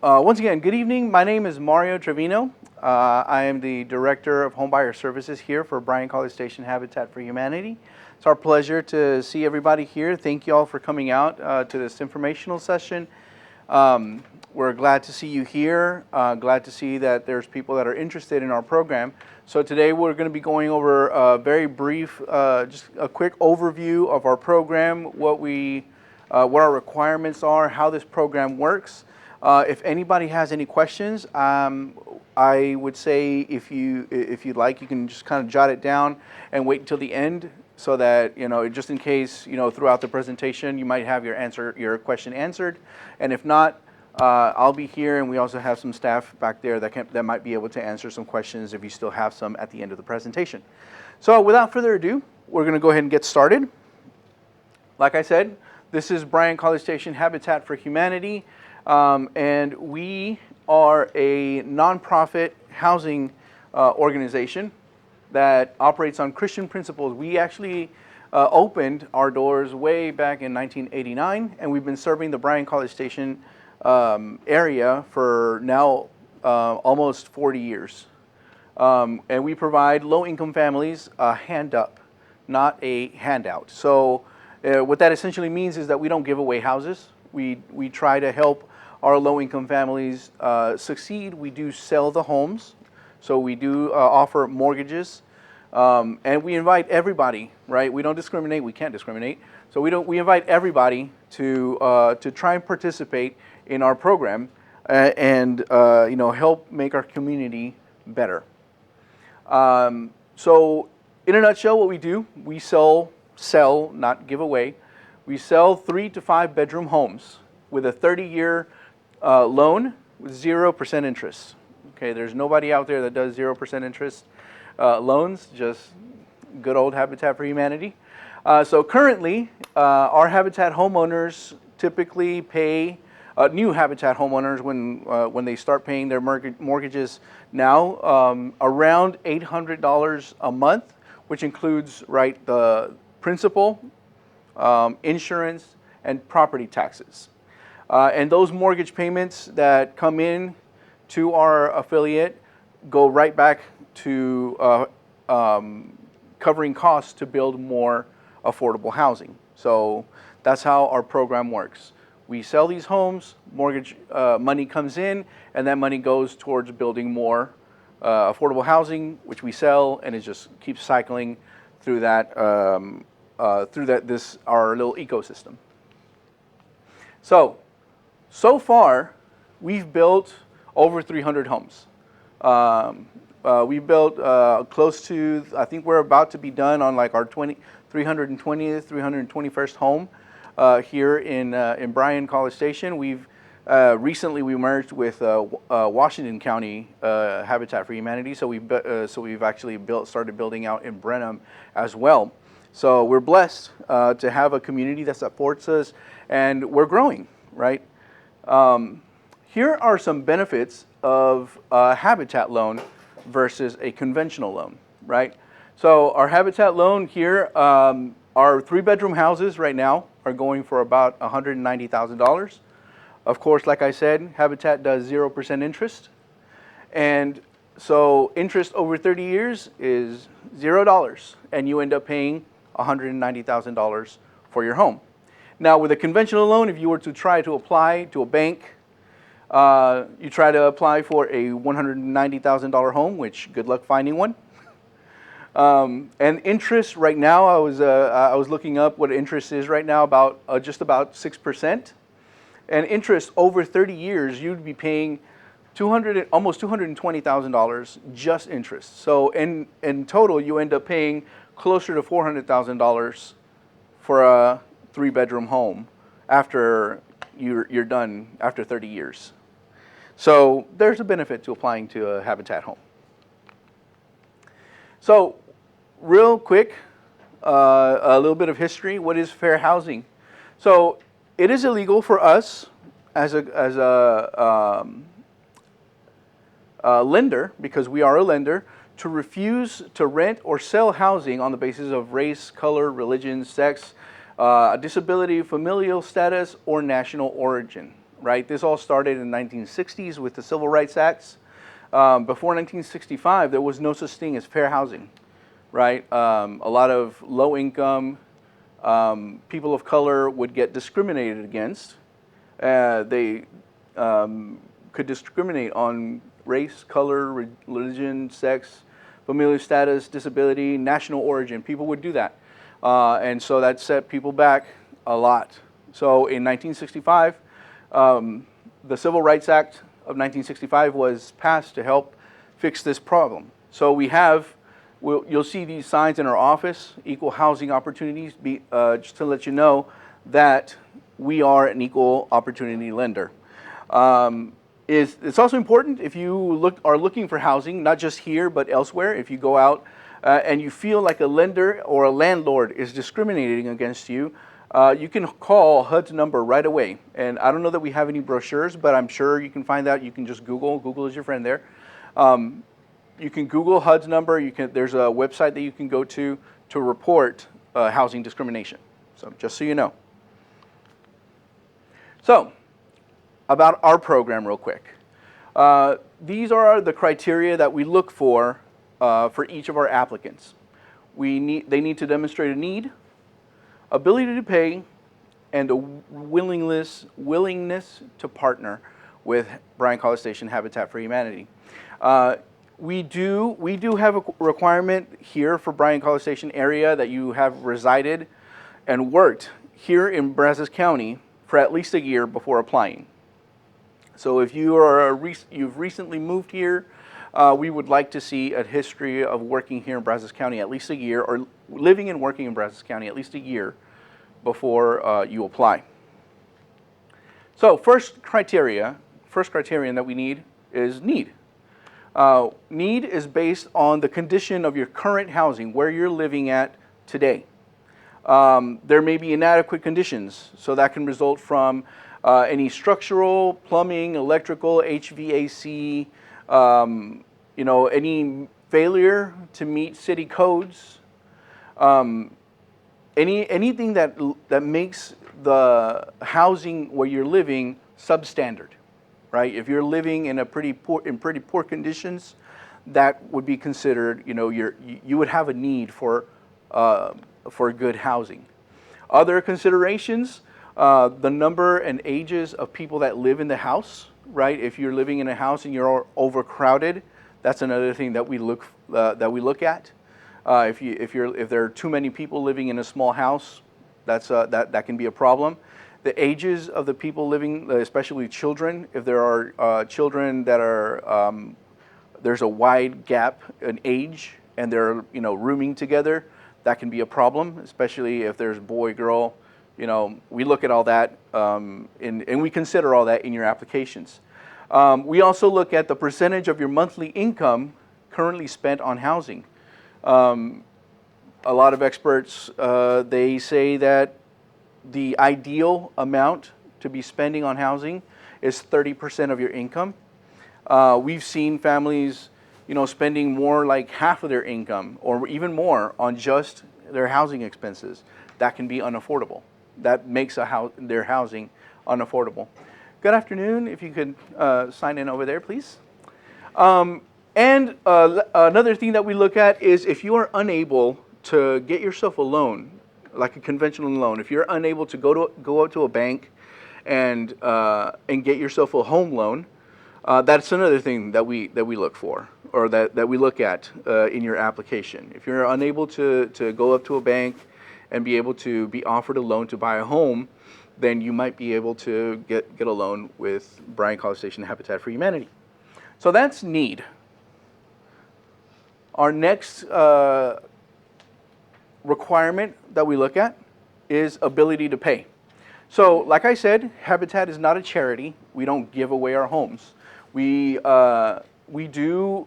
Once again, good evening. My name is Mario Trevino. I am the Director of Homebuyer Services here for Bryan College Station Habitat for Humanity. It's our pleasure to see everybody here. Thank you all for coming out to this informational session. We're glad to see you here. Glad to see that there's people that are interested in our program. So today we're going to be going over a very brief, just a quick overview of our program, what our requirements are, how this program works. If anybody has any questions, I would say if you'd like, you can just kind of jot it down and wait until the end, so that just in case throughout the presentation you might have your question answered, and if not, I'll be here, and we also have some staff back there that might be able to answer some questions if you still have some at the end of the presentation. So without further ado, we're going to go ahead and get started. Like I said, this is Bryan College Station Habitat for Humanity. And we are a nonprofit housing organization that operates on Christian principles. We actually opened our doors way back in 1989, and we've been serving the Bryan College Station area for now almost 40 years. And we provide low-income families a hand up, not a handout. So what that essentially means is that we don't give away houses. We try to help our low-income families succeed. We do sell the homes, so we do offer mortgages, and we invite everybody. Right? We don't discriminate. We can't discriminate. So we invite everybody to try and participate in our program and help make our community better. So in a nutshell, what we do, we sell, not give away. We sell 3 to 5 bedroom homes with a 30-year loan with 0% interest. Okay, there's nobody out there that does 0% interest loans, just good old Habitat for Humanity. So currently, our Habitat homeowners typically pay, new Habitat homeowners when they start paying their mortgages now, around $800 a month, which includes the principal, insurance, and property taxes. And those mortgage payments that come in to our affiliate go right back to covering costs to build more affordable housing. So that's how our program works. We sell these homes, mortgage money comes in, and that money goes towards building more affordable housing, which we sell, and it just keeps cycling through that our little ecosystem. So far, we've built over 300 homes. We've built close to, I think we're about to be done on our 320th, 321st home here in Bryan College Station. We've recently we merged with Washington County Habitat for Humanity, so we've actually started building out in Brenham as well. So we're blessed to have a community that supports us, and we're growing, right? Here are some benefits of a Habitat loan versus a conventional loan, right? So our Habitat loan here, our 3-bedroom houses right now are going for about $190,000. Of course, like I said, Habitat does 0% interest. And so interest over 30 years is $0, and you end up paying $190,000 for your home. Now, with a conventional loan, if you were to try to apply to a bank, you try to apply for a $190,000 home, which good luck finding one. And interest right now, I was looking up what interest is right now, just about 6%. And interest over 30 years, you'd be paying almost $220,000 just interest. So in total, you end up paying closer to $400,000 for a 3-bedroom home after you're done after 30 years. So there's a benefit to applying to a Habitat home. So real quick, a little bit of history. What is fair housing? So it is illegal for us as a lender, because we are a lender, to refuse to rent or sell housing on the basis of race, color, religion, sex, disability, familial status, or national origin. right? This all started in the 1960s with the Civil Rights Acts. Before 1965, there was no such thing as fair housing, right? A lot of low-income people of color would get discriminated against. They could discriminate on race, color, religion, sex, familial status, disability, national origin. People would do that. And so that set people back a lot. So in 1965, the Civil Rights Act of 1965 was passed to help fix this problem. So we have, you'll see these signs in our office, equal housing opportunities, just to let you know that we are an equal opportunity lender. It's also important if you are looking for housing, not just here but elsewhere. If you go out and you feel like a lender or a landlord is discriminating against you, you can call HUD's number right away. And I don't know that we have any brochures, but I'm sure you can find out. You can just Google. Google is your friend there. You can Google HUD's number. There's a website that you can go to report housing discrimination. So just so you know. So, about our program real quick. These are the criteria that we look for each of our applicants. They need to demonstrate a need, ability to pay, and a willingness to partner with Bryan College Station Habitat for Humanity. We do have a requirement here for Bryan College Station area that you have resided and worked here in Brazos County for at least a year before applying. So if you've recently moved here, we would like to see a history of working here in Brazos County at least a year, or living and working in Brazos County at least a year before you apply. So first criterion that we need is need. Need is based on the condition of your current housing, where you're living at today. There may be inadequate conditions, so that can result from any structural, plumbing, electrical, HVAC, any failure to meet city codes, anything that makes the housing where you're living substandard, right? If you're living in pretty poor conditions, that would be considered, you would have a need for good housing. Other considerations, the number and ages of people that live in the house, right? If you're living in a house and you're overcrowded, that's another thing that we look at. If there are too many people living in a small house, that can be a problem. The ages of the people living, especially children, if there are children that are there's a wide gap in age and they're rooming together, that can be a problem, especially if there's boy, girl. We look at all that and we consider all that in your applications. We also look at the percentage of your monthly income currently spent on housing. A lot of experts, they say that the ideal amount to be spending on housing is 30% of your income. We've seen families, spending more like half of their income or even more on just their housing expenses. That can be unaffordable. That makes their housing unaffordable. Good afternoon. If you could sign in over there, please. And another thing that we look at is if you are unable to get yourself a loan, like a conventional loan, if you're unable to go out to a bank and get yourself a home loan, that's another thing that we look for, or that we look at in your application. If you're unable to go up to a bank and be able to be offered a loan to buy a home, then you might be able to get a loan with Bryan College Station Habitat for Humanity. So that's need. Our next requirement that we look at is ability to pay. So like I said, Habitat is not a charity. We don't give away our homes. We do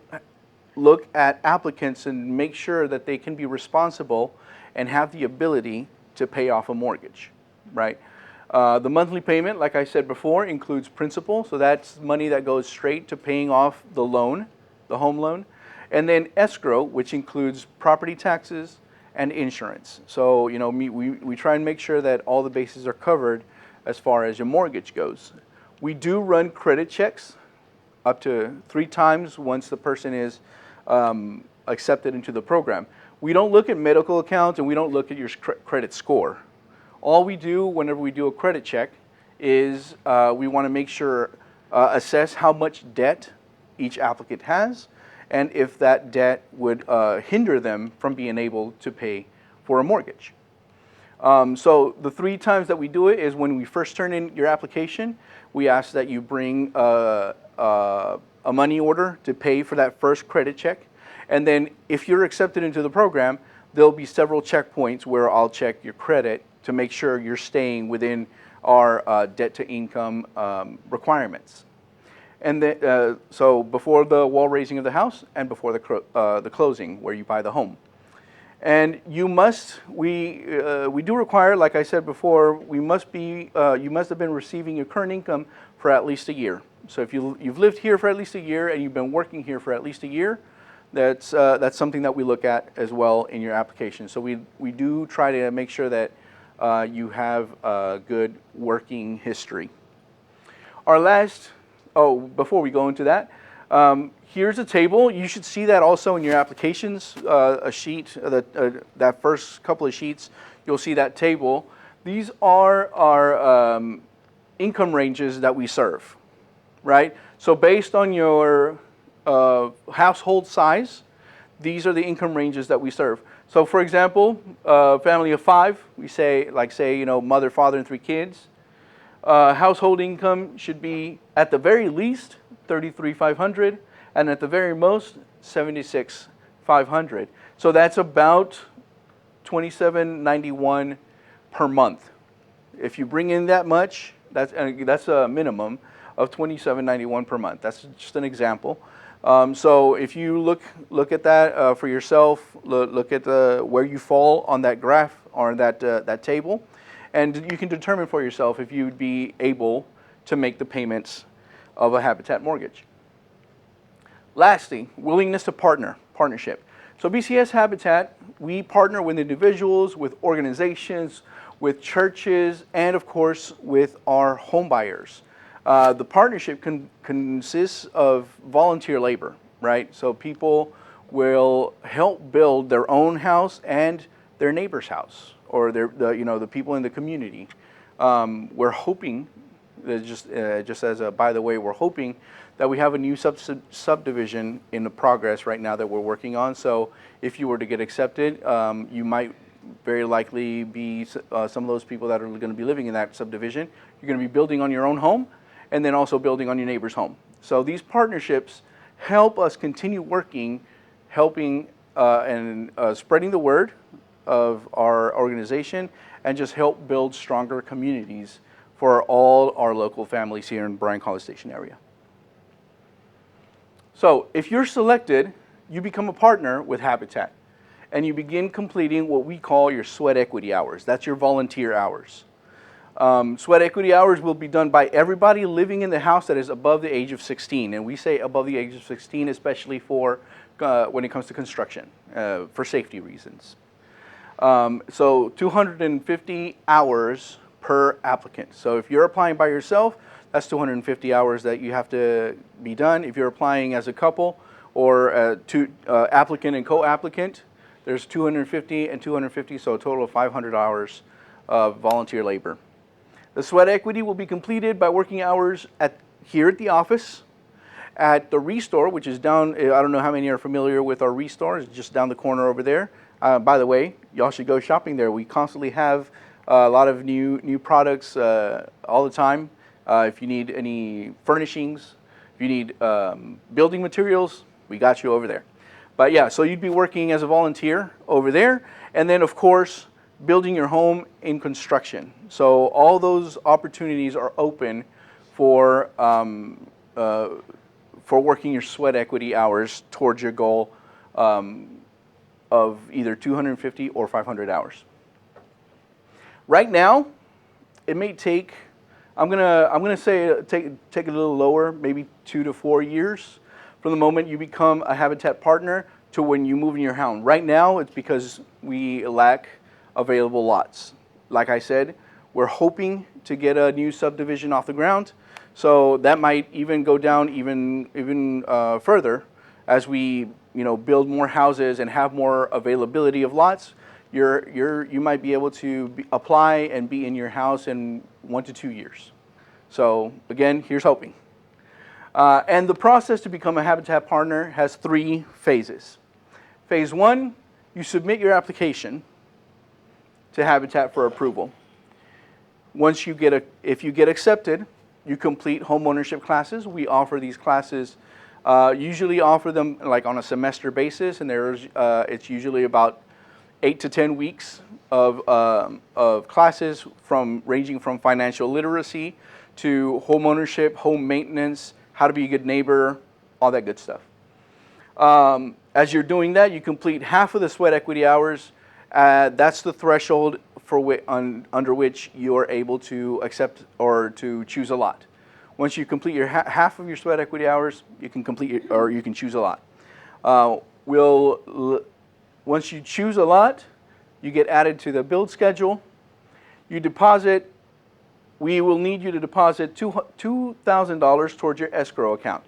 look at applicants and make sure that they can be responsible and have the ability to pay off a mortgage, right? The monthly payment, like I said before, includes principal, so that's money that goes straight to paying off the loan, the home loan, and then escrow, which includes property taxes and insurance. So we try and make sure that all the bases are covered as far as your mortgage goes. We do run credit checks up to 3 times once the person is accepted into the program. We don't look at medical accounts and we don't look at your credit score. All we do whenever we do a credit check is we want to make sure, assess how much debt each applicant has and if that debt would hinder them from being able to pay for a mortgage. So the 3 times that we do it is when we first turn in your application, we ask that you bring a money order to pay for that first credit check. And then if you're accepted into the program, there'll be several checkpoints where I'll check your credit to make sure you're staying within our debt to income requirements. And then, so before the wall raising of the house and before the closing where you buy the home. And you must, we do require, like I said before, you must have been receiving your current income for at least a year. So if you've lived here for at least a year and you've been working here for at least a year, that's something that we look at as well in your application. So we do try to make sure that you have a good working history. Our last, before we go into that, here's a table. You should see that also in your applications, a sheet, that first couple of sheets, you'll see that table. These are our income ranges that we serve, right? So based on your household size, these are the income ranges that we serve. So for example, family of 5, we say, mother, father, and 3 kids. Household income should be at the very least $33,500 and at the very most $76,500. So that's about $27.91 per month. If you bring in that much, that's a minimum of $27.91 per month. That's just an example. So if you look at that for yourself, look at where you fall on that graph or that table, and you can determine for yourself if you'd be able to make the payments of a Habitat mortgage. Lastly, willingness to partnership. So BCS Habitat, we partner with individuals, with organizations, with churches, and of course with our home buyers. The partnership consists of volunteer labor, right? So people will help build their own house and their neighbor's house, or the people in the community. We're hoping, just as a by the way, we're hoping that we have a new subdivision in the progress right now that we're working on. So if you were to get accepted, you might very likely be some of those people that are going to be living in that subdivision. You're going to be building on your own home, and then also building on your neighbor's home. So these partnerships help us continue working, helping and spreading the word of our organization, and just help build stronger communities for all our local families here in Bryan College Station area. So if you're selected, you become a partner with Habitat, and you begin completing what we call your sweat equity hours. That's your volunteer hours. Sweat equity hours will be done by everybody living in the house that is above the age of 16. And we say above the age of 16, especially for when it comes to construction, for safety reasons. So 250 hours per applicant. So if you're applying by yourself, that's 250 hours that you have to be done. If you're applying as a couple or applicant and co-applicant, there's 250 and 250, so a total of 500 hours of volunteer labor. The sweat equity will be completed by working hours here at the office, at the Restore, which is down, I don't know how many are familiar with our Restore, it's just down the corner over there. By the way, y'all should go shopping there. We constantly have a lot of new products all the time. If you need any furnishings, if you need building materials, we got you over there. But yeah, so you'd be working as a volunteer over there, and then of course, building your home in construction. So all those opportunities are open for working your sweat equity hours towards your goal of either 250 or 500 hours. Right now, it may take, I'm gonna say take it a little lower, maybe 2 to 4 years from the moment you become a Habitat partner to when you move in your home. Right now, it's because we lack available lots. Like I said, we're hoping to get a new subdivision off the ground. So that might even go down even further as we build more houses and have more availability of lots. You might be able to apply and be in your house in 1 to 2 years. So again, here's hoping. And the process to become a Habitat partner has 3 phases. Phase 1, you submit your application to Habitat for approval. Once if you get accepted, you complete homeownership classes. We offer these classes, usually offer them like on a semester basis, and it's usually about 8 to 10 weeks of classes ranging from financial literacy to homeownership, home maintenance, how to be a good neighbor, all that good stuff. As you're doing that, you complete half of the sweat equity hours. That's the threshold under which you're able to accept or to choose a lot. Once you complete your half of your sweat equity hours, you can you can choose a lot. Once you choose a lot, you get added to the build schedule. You deposit. We will need you to deposit $2,000 towards your escrow account.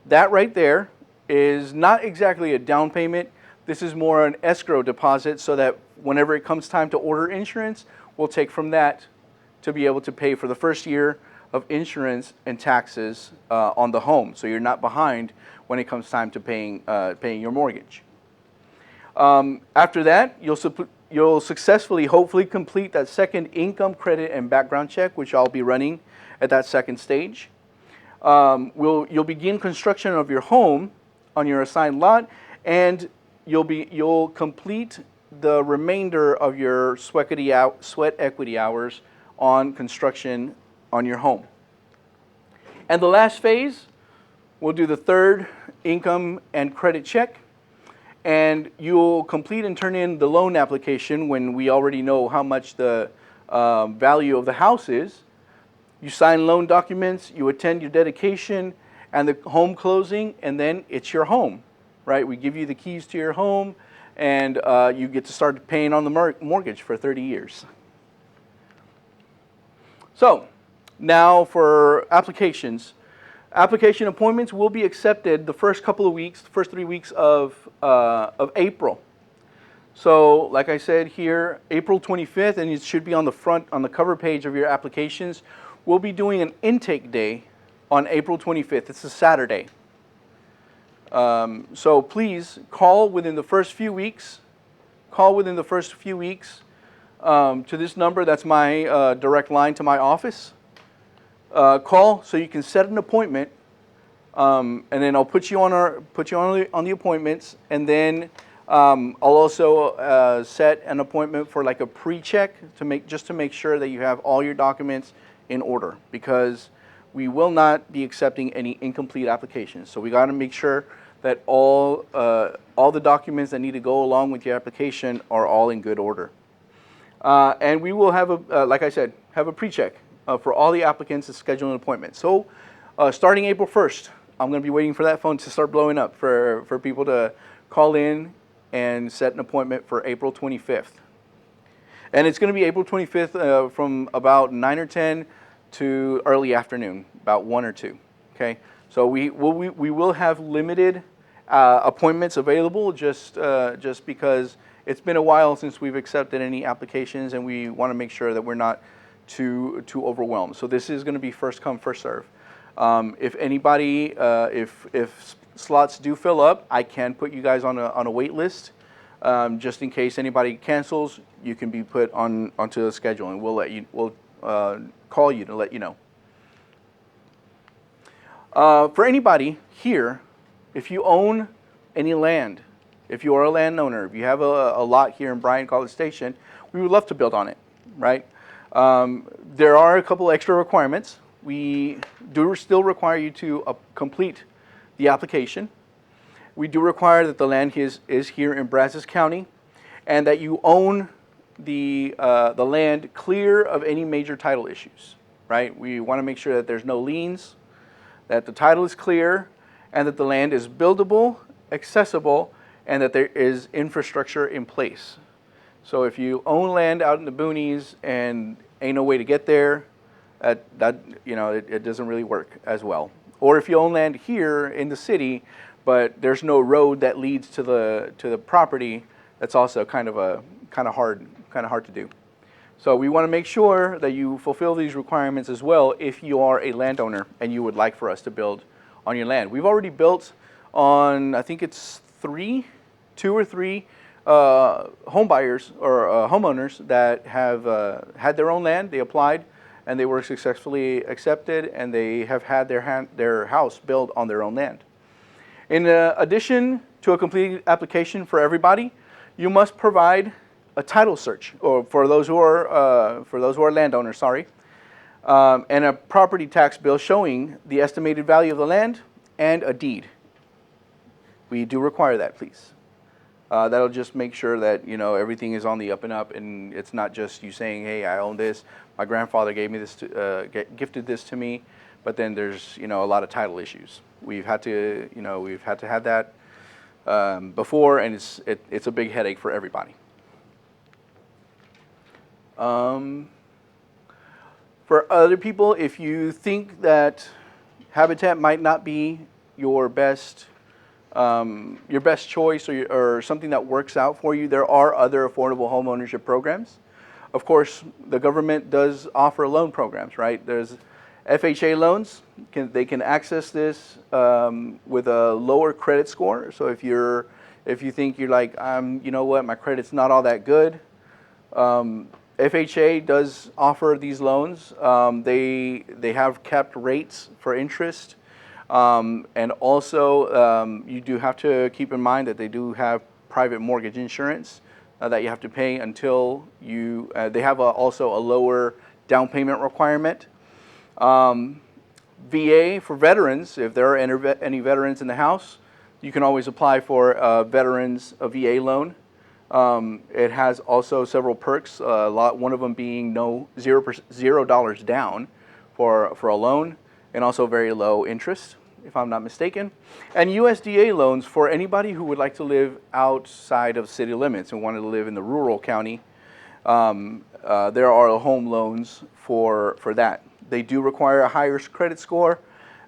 That right there is not exactly a down payment. This is more an escrow deposit so that whenever it comes time to order insurance, we'll take from that to be able to pay for the first year of insurance and taxes on the home. So you're not behind when it comes time to paying your mortgage. After that, you'll successfully, hopefully, complete that second income, credit, and background check, which I'll be running at that second stage. You'll begin construction of your home on your assigned lot, and you'll complete the remainder of your sweat equity hours on construction on your home. And the last phase, we'll do the third income and credit check. And you'll complete and turn in the loan application when we already know how much the value of the house is. You sign loan documents, you attend your dedication and the home closing, and then it's your home, right? We give you the keys to your home, and you get to start paying on the mortgage for 30 years. So now for applications. Application appointments will be accepted the first couple of weeks, the first 3 weeks of April. So like I said here, April 25th, and it should be on the cover page of your applications, we'll be doing an intake day on April 25th. It's a Saturday. So please call within the first few weeks. To this number. That's my direct line to my office. Call so you can set an appointment, and then I'll put you on the appointments, and then I'll also set an appointment for like a pre-check to make sure that you have all your documents in order, because we will not be accepting any incomplete applications. So we got to make sure that all the documents that need to go along with your application are all in good order. And we will have like I said, have a pre-check for all the applicants to schedule an appointment. So starting April 1st, I'm going to be waiting for that phone to start blowing up for people to call in and set an appointment for April 25th. And it's going to be April 25th from about 9 or 10 to early afternoon, about 1 or 2. Okay, so we will have limited appointments available just because it's been a while since we've accepted any applications, and we want to make sure that we're not too overwhelmed. So this is going to be first come, first serve. If anybody, if slots do fill up, I can put you guys on a wait list. Just in case anybody cancels, you can be put onto the schedule, and we'll call you to let you know. For anybody here, if you own any land, if you are a landowner, if you have a lot here in Bryan, College Station, we would love to build on it, right? There are a couple extra requirements. We do still require you to complete the application. We do require that the land is here in Brazos County, and that you own the land clear of any major title issues, right? We want to make sure that there's no liens, that the title is clear, and that the land is buildable, accessible, and that there is infrastructure in place. So if you own land out in the boonies and ain't no way to get there, that it doesn't really work as well. Or if you own land here in the city, but there's no road that leads to the property, that's also kind of hard to do. So we want to make sure that you fulfill these requirements as well if you are a landowner and you would like for us to build on your land. We've already built on, I think it's two or three home buyers or homeowners that have had their own land. They applied and they were successfully accepted, and they have had their house built on their own land. In addition to a complete application for everybody, you must provide a title search, or for those who are landowners, sorry, and a property tax bill showing the estimated value of the land and a deed. We do require that, please. That'll just make sure that everything is on the up and up, and it's not just you saying, "Hey, I own this. My grandfather gave me this, gifted this to me," but then there's a lot of title issues. We've had to have that before, and it's a big headache for everybody. For other people, if you think that Habitat might not be your best choice or something that works out for you, there are other affordable home ownership programs. Of course, the government does offer loan programs, right? There's FHA loans. They can access this with a lower credit score. So if you think you're like, you know what, my credit's not all that good, FHA does offer these loans. They have capped rates for interest, and also you do have to keep in mind that they do have private mortgage insurance that you have to pay until you. They have also a lower down payment requirement. VA for veterans, if there are any veterans in the house, you can always apply for a VA loan. It has also several perks. One of them being $0 down for a loan, and also very low interest, if I'm not mistaken. And USDA loans for anybody who would like to live outside of city limits and wanted to live in the rural county. There are home loans for that. They do require a higher credit score.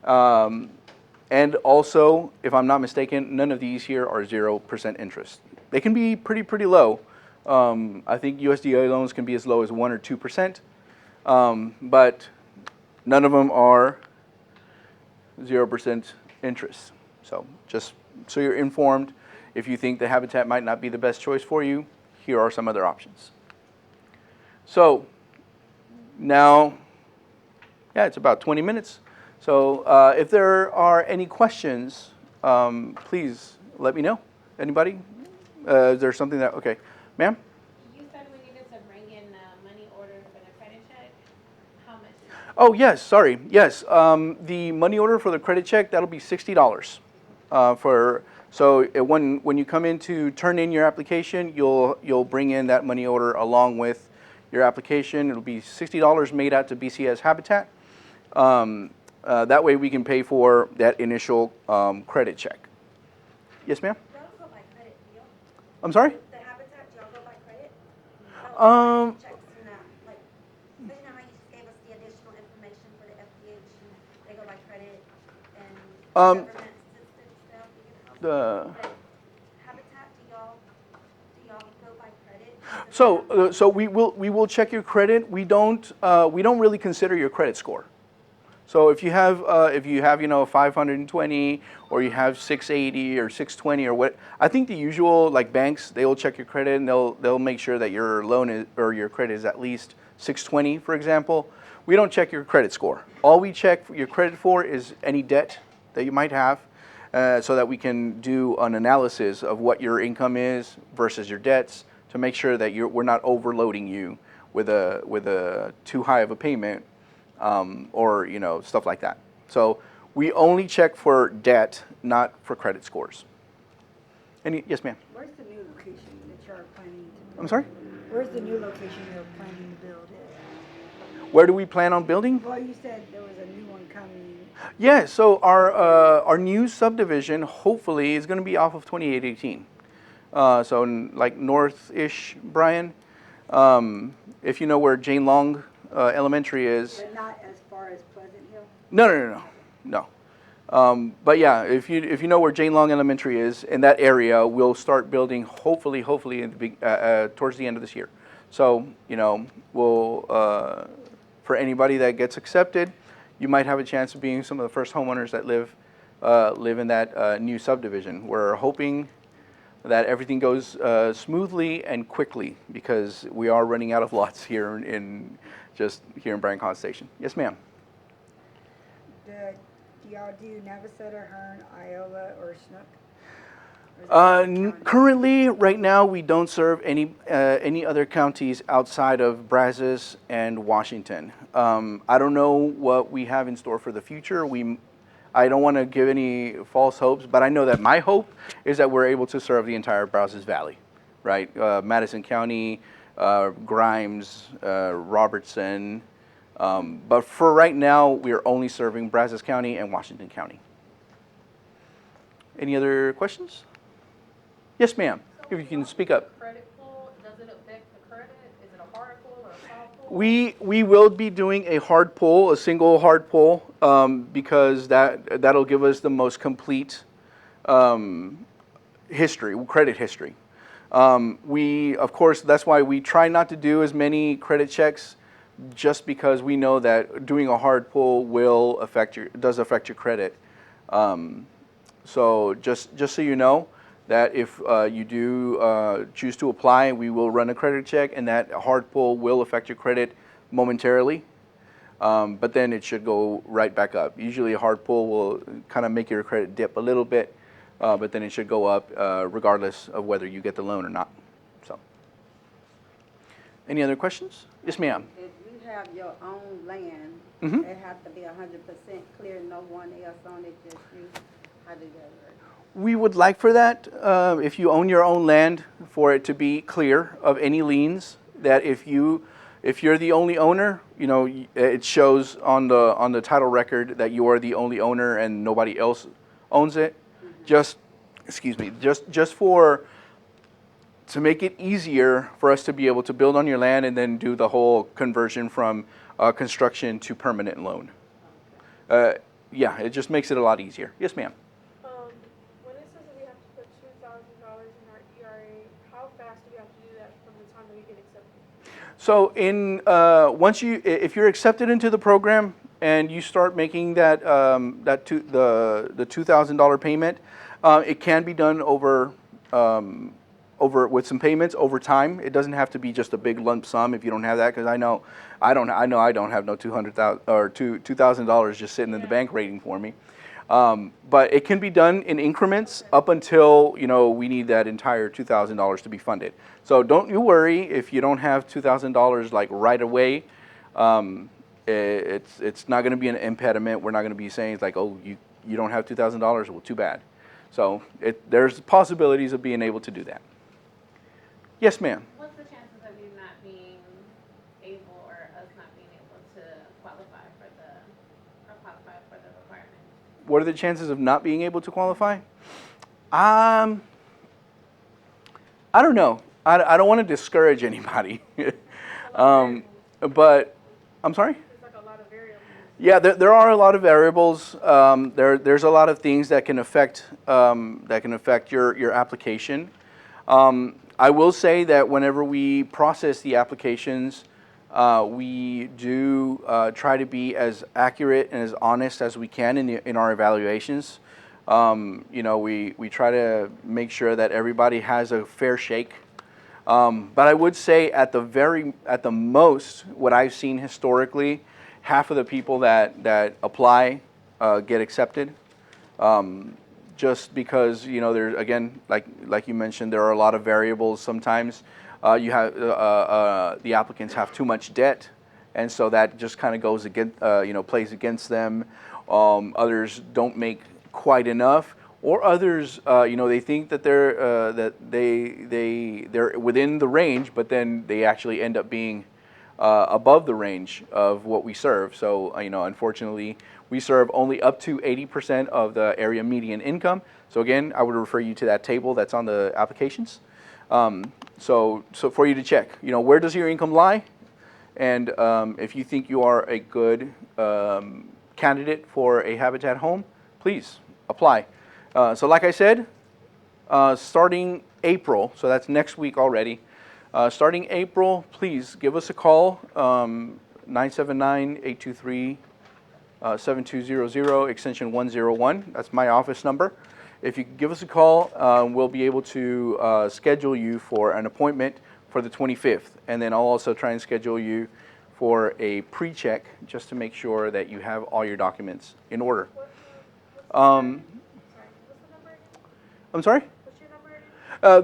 And also, if I'm not mistaken, none of these here are 0% interest. They can be pretty low. I think USDA loans can be as low as 1 or 2%, but none of them are 0% interest. So just so you're informed, if you think the Habitat might not be the best choice for you, here are some other options. So now, yeah, it's about 20 minutes. So if there are any questions, please let me know. Anybody? Is there something that, okay, ma'am? You said we needed to bring in money order for the credit check. How much is it? Oh, yes, sorry. Yes, the money order for the credit check, that'll be $60. When you come in to turn in your application, you'll bring in that money order along with your application. It'll be $60 made out to BCS Habitat. That way we can pay for that initial credit check. Yes, ma'am? I'm sorry? The Habitat, do y'all go by credit? Checks and that, like, you know how you just gave us the additional information for the FDH, they go by credit and government assistance stuff, but Habitat, do y'all go by credit? So we will check your credit. We don't really consider your credit score. So if you have 520 or you have 680 or 620 or what, I think the usual, like banks, they will check your credit and they'll make sure that your loan is, or your credit is at least 620, for example. We don't check your credit score. All we check your credit for is any debt that you might have, so that we can do an analysis of what your income is versus your debts to make sure that we're not overloading you with a too high of a payment. Or stuff like that. So we only check for debt, not for credit scores. Yes, ma'am. Where's the new location that you're planning to build? I'm sorry? Where's the new location you're planning to build at? Where do we plan on building? Well, you said there was a new one coming. Yeah, so our new subdivision hopefully is going to be off of 2818. So like north-ish, Bryan. If you know where Jane Long Elementary is. But not as far as Pleasant Hill? No. But yeah, if you know where Jane Long Elementary is in that area, we'll start building hopefully in towards the end of this year. So we'll for anybody that gets accepted, you might have a chance of being some of the first homeowners that live in that new subdivision. We're hoping that everything goes smoothly and quickly because we are running out of lots here in Bryan College Station. Yes, ma'am. Do y'all do Navasota, Hearn, Iowa, or Snook? Or is it Currently, right now, we don't serve any other counties outside of Brazos and Washington. I don't know what we have in store for the future. I don't want to give any false hopes, but I know that my hope is that we're able to serve the entire Brazos Valley, right? Madison County, Grimes, Robertson. But for right now, we are only serving Brazos County and Washington County. Any other questions? Yes, ma'am. If you can speak up. Credit pull, does it affect the credit? Is it a hard pull or a soft pull? We will be doing a hard pull, a single hard pull, because that'll give us the most complete credit history. Of course, that's why we try not to do as many credit checks, just because we know that doing a hard pull does affect your credit. So just so you know, that if you do choose to apply, we will run a credit check, and that hard pull will affect your credit momentarily, but then it should go right back up. Usually a hard pull will kind of make your credit dip a little bit, but then it should go up regardless of whether you get the loan or not. So, any other questions? Yes, ma'am. If you have your own land, Mhm. it has to be 100% clear, no one else on it, just you. How do that work? We would like for that, if you own your own land, for it to be clear of any liens. That if you're the only owner, it shows on the title record that you are the only owner and nobody else owns it. Mm-hmm. Just to make it easier for us to be able to build on your land and then do the whole conversion from construction to permanent loan. Yeah, it just makes it a lot easier. Yes, ma'am. When it says that we have to put $2,000 in our ERA, how fast do we have to do that from the time that we get accepted? So if you're accepted into the program and you start making the $2,000 payment, it can be done over with some payments over time. It doesn't have to be just a big lump sum if you don't have that, because I know I don't have no $2,000 just sitting in the bank waiting for me. But it can be done in increments up until we need that entire $2,000 to be funded. So don't you worry if you don't have $2,000 like right away. It's not going to be an impediment. We're not going to be saying it's like, oh, you don't have $2,000. Well, too bad. So there's possibilities of being able to do that. Yes, ma'am. What's the chances of you not being able, or us not being able to qualify for the requirement? What are the chances of not being able to qualify? I don't know. I don't want to discourage anybody. But I'm sorry? There's like a lot of variables. Yeah, there are a lot of variables. There's a lot of things that can affect your application. I will say that whenever we process the applications, we do try to be as accurate and as honest as we can in our evaluations. We try to make sure that everybody has a fair shake. But I would say at the most, what I've seen historically, half of the people that apply get accepted. Just because there's, again, like you mentioned, there are a lot of variables. Sometimes you have the applicants have too much debt, and so that just kind of goes against plays against them. Others don't make quite enough, or others they think that they're within the range, but then they actually end up being above the range of what we serve. So unfortunately, we serve only up to 80% of the area median income. So again, I would refer you to that table that's on the applications. So for you to check, where does your income lie? And if you think you are a good candidate for a Habitat home, please apply. So like I said, starting April, so that's next week already, starting April, please give us a call, 979-823-7200, extension 101. That's my office number. If you give us a call, we'll be able to schedule you for an appointment for the 25th. And then I'll also try and schedule you for a pre-check just to make sure that you have all your documents in order. Sorry, what's the number again? I'm sorry? What's your number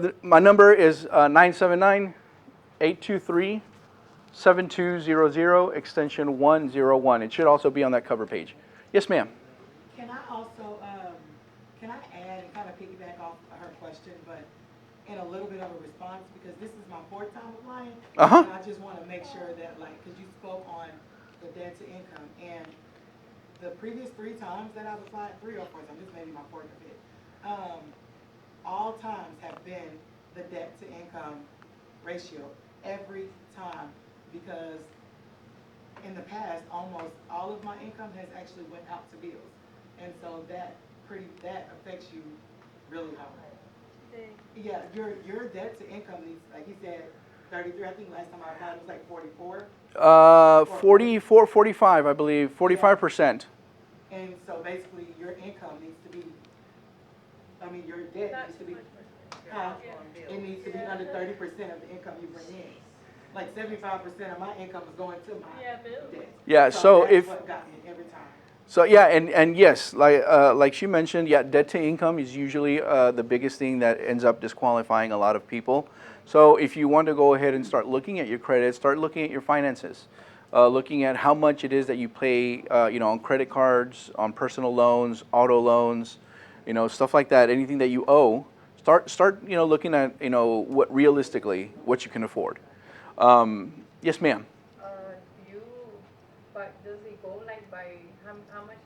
again? My number is 979-823-7200, extension 101. It should also be on that cover page. Yes, ma'am. Can I also, can I add and kind of piggyback off her question, but in a little bit of a response, because this is my fourth time applying. Uh-huh. And I just want to make sure that, like, because you spoke on the debt to income, and the previous 3 times that I've applied, 3 or 4 times, this may be my fourth of it, all times have been the debt to income ratio, every time, because in the past, almost all of my income has actually went out to bills. And so that affects you really hard. Yeah, your debt to income needs, like you said, 33, I think last time I applied it was like 44. 44, 45, I believe, 45%. And so basically your income needs to be, I mean, your debt needs to be, it needs to be under 30% of the income you bring in. Like 75% of my income is going to my debt. Yeah, so that's if, what got me every time. so yeah, and yes, like she mentioned, yeah, debt to income is usually the biggest thing that ends up disqualifying a lot of people. So if you want to go ahead and start looking at your credit, start looking at your finances, looking at how much it is that you pay, on credit cards, on personal loans, auto loans, stuff like that. Anything that you owe, start looking at what realistically what you can afford. Yes, ma'am. But does it go like by how much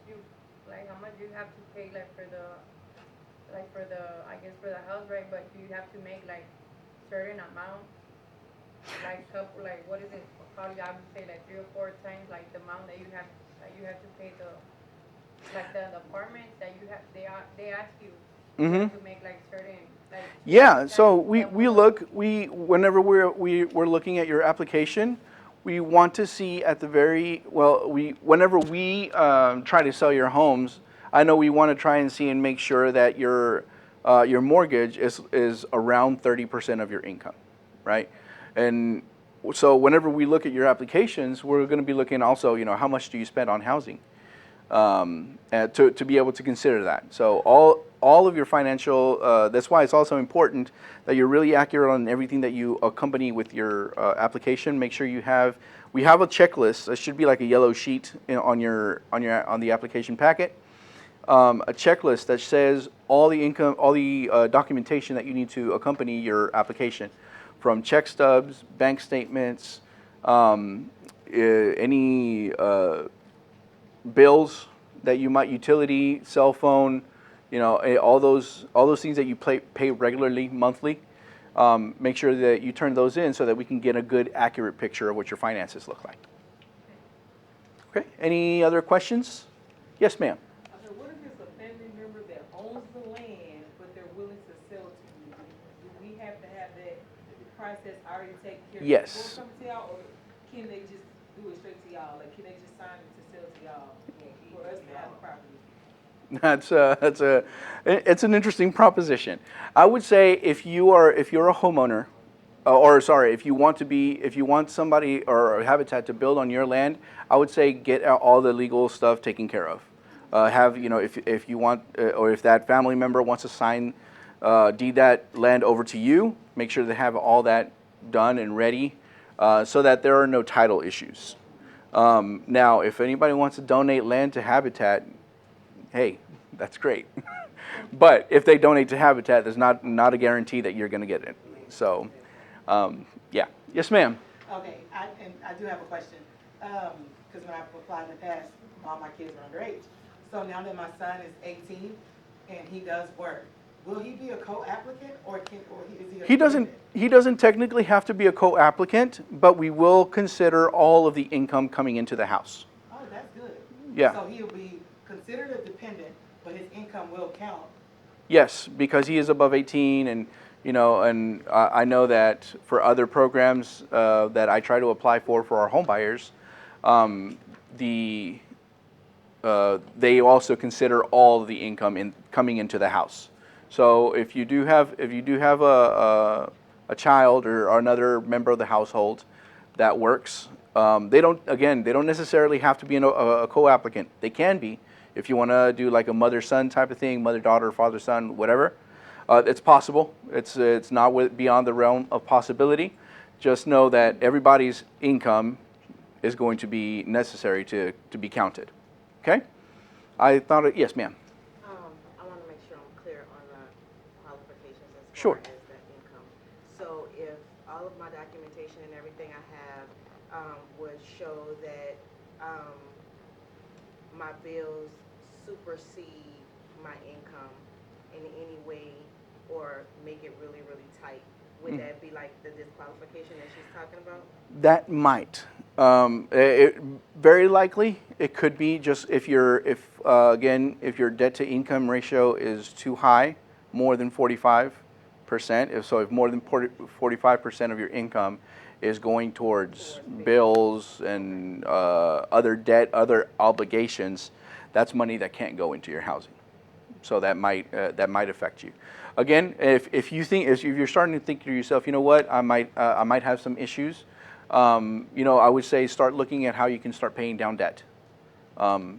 you have to pay like for the I guess for the house, right? But do you have to make like certain amount, like what is it? Probably I would say like 3 or 4 times like the amount that you have to pay the apartment that you have they ask you Mm-hmm. to make like certain like. Yeah, so whenever we're looking at your application, we want to see at the whenever we try to sell your homes, I know we want to try and see and make sure that your mortgage is around 30% of your income, right? And so whenever we look at your applications, we're going to be looking also, how much do you spend on housing, to be able to consider that. So all of your financial, that's why it's also important that you're really accurate on everything that you accompany with your application. Make sure we have a checklist. It should be like a yellow sheet on the application packet. A checklist that says all the documentation that you need to accompany your application, from check stubs, bank statements, any bills that you might, utility, cell phone, all those things that you pay regularly, monthly. Make sure that you turn those in so that we can get a good, accurate picture of what your finances look like. Okay. Any other questions? Yes, ma'am. So what if it's a family member that owns the land, but they're willing to sell to you? Do we have to have that process already taken care of? Yes. Before it comes to y'all, or can they just do it straight to y'all? Like, can they just sign it to sell to y'all for us to have the property? It's an interesting proposition. I would say if you're a homeowner, if you want somebody or a Habitat to build on your land, I would say get all the legal stuff taken care of. If you want, or if that family member wants to deed that land over to you, make sure they have all that done and ready, so that there are no title issues. Now, if anybody wants to donate land to Habitat, hey, that's great. But if they donate to Habitat, there's not a guarantee that you're going to get it. So, yeah. Yes, ma'am. Okay, I do have a question, because when I've applied in the past, all my kids are underage. So now that my son is 18 and he does work, will he be a co-applicant or is he a He doesn't, dependent? he doesn't technically have to be a co-applicant, but we will consider all of the income coming into the house. Oh, that's good. Yeah. So he'll be considered a dependent, but his income will count. Yes, because he is above 18, and and I know that for other programs that I try to apply for our home buyers, they also consider all of the income coming into the house. So if you do have a child or another member of the household that works, they don't necessarily have to be a co-applicant. They can be. If you want to do like a mother-son type of thing, mother-daughter, father-son, whatever, it's possible. It's not beyond the realm of possibility. Just know that everybody's income is going to be necessary to be counted. Okay? I thought yes, ma'am. I want to make sure I'm clear on the qualifications as Sure. far as that income. So if all of my documentation and everything I have would show that my bills supersede my income in any way or make it really, really tight, would that be like the disqualification that she's talking about? That might. Very likely, it could be just if your debt to income ratio is too high, more than 45%. If more than 45% of your income is going towards bills and other debt, other obligations, that's money that can't go into your housing. So that might affect you. Again, if you're starting to think to yourself, you know what, I might have some issues. I would say start looking at how you can start paying down debt.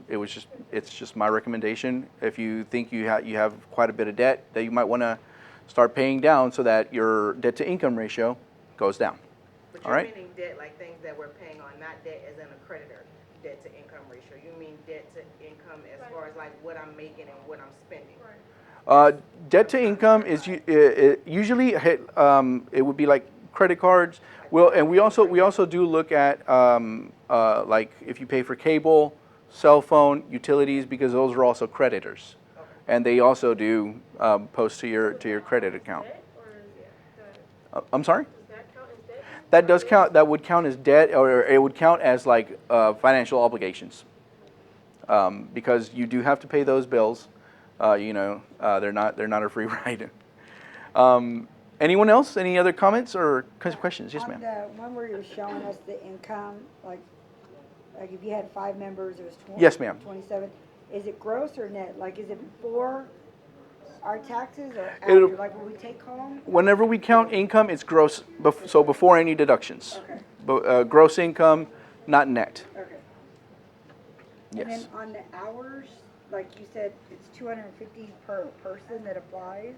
It's just my recommendation. If you think you have quite a bit of debt that you might want to start paying down so that your debt to income ratio goes down. But All you're right? meaning debt like things that we're paying on, not debt as in a creditor, debt to income ratio. You mean debt to income as far as like what I'm making and what I'm spending. Debt to income is usually it would be like credit cards. And we also do look at like if you pay for cable, cell phone, utilities, because those are also creditors, and they also do post to your credit account. I'm sorry. That does count. That would count as debt, or it would count as like financial obligations, because you do have to pay those bills. They're not a free ride. Anyone else? Any other comments or questions? Yes, ma'am. On the one where you're showing us the income, like if you had 5 members, it was 20. Yes, ma'am. 27. Is it gross or net? Like, is it before our taxes or after? Like, when we take home? Whenever we count income, it's gross, so before any deductions. Okay. Gross income, not net. Okay. Yes. And then on the hours, like you said, it's 250 per person that applies.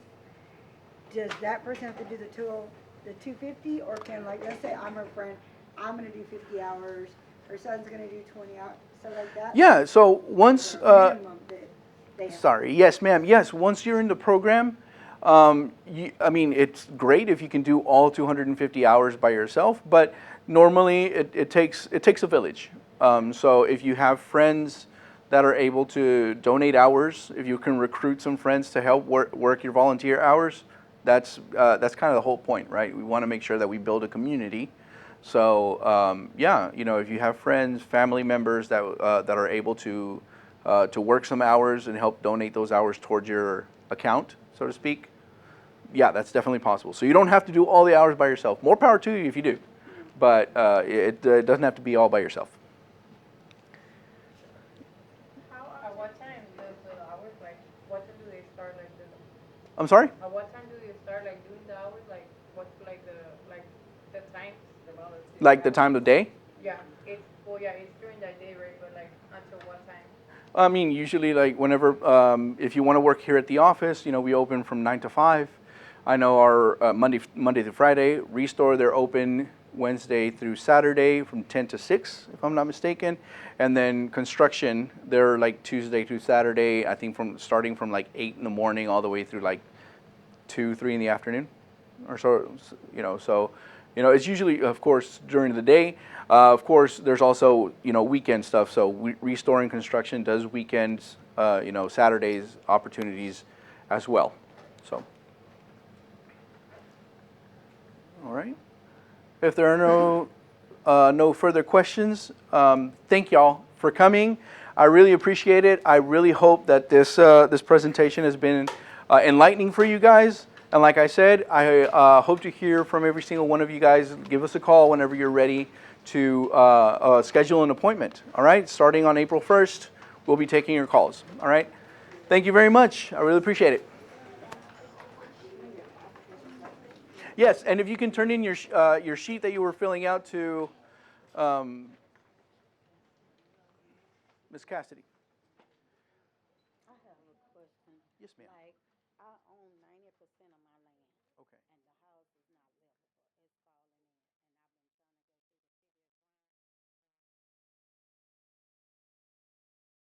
Does that person have to do the 250, or can, like, let's say I'm her friend, I'm gonna do 50 hours, her son's gonna do 20 hours, stuff like that? Yeah. So once. Minimum that they have. Sorry. Yes, ma'am. Yes. Once you're in the program, it's great if you can do all 250 hours by yourself, but normally it takes a village. So if you have friends that are able to donate hours, if you can recruit some friends to help work your volunteer hours, that's kind of the whole point, right? We want to make sure that we build a community. So if you have friends, family members that are able to work some hours and help donate those hours towards your account, so to speak, yeah, that's definitely possible. So you don't have to do all the hours by yourself. More power to you if you do, but it doesn't have to be all by yourself. At what time does the hours, like, what time do they start, like, I'm sorry? at what time do they start, like, doing the hours, like, what's, like, the times, the volunteer Like the hours? time of day? Yeah, it's during that day, right, but, like, until what time? Usually like whenever, if you want to work here at the office, we open from 9 to 5. I know our Monday through Friday. Restore, they're open Wednesday through Saturday from 10 to 6, if I'm not mistaken. And then construction, they're like Tuesday through Saturday, I think starting from like 8 in the morning all the way through like 2, 3 in the afternoon or so, it's usually, of course, during the day. Of course, there's also, weekend stuff. So Restoring Construction does weekends, Saturdays opportunities as well. So, all right. If there are no further questions, thank y'all for coming. I really appreciate it. I really hope that this presentation has been enlightening for you guys. And like I said, I hope to hear from every single one of you guys. Give us a call whenever you're ready to schedule an appointment. All right, starting on April 1st, we'll be taking your calls. All right, thank you very much. I really appreciate it. Yes, and if you can turn in your sheet that you were filling out to Ms. Cassidy. I have a question. Yes, ma'am. Like, I own 90% of my land. Okay. And the house is not level.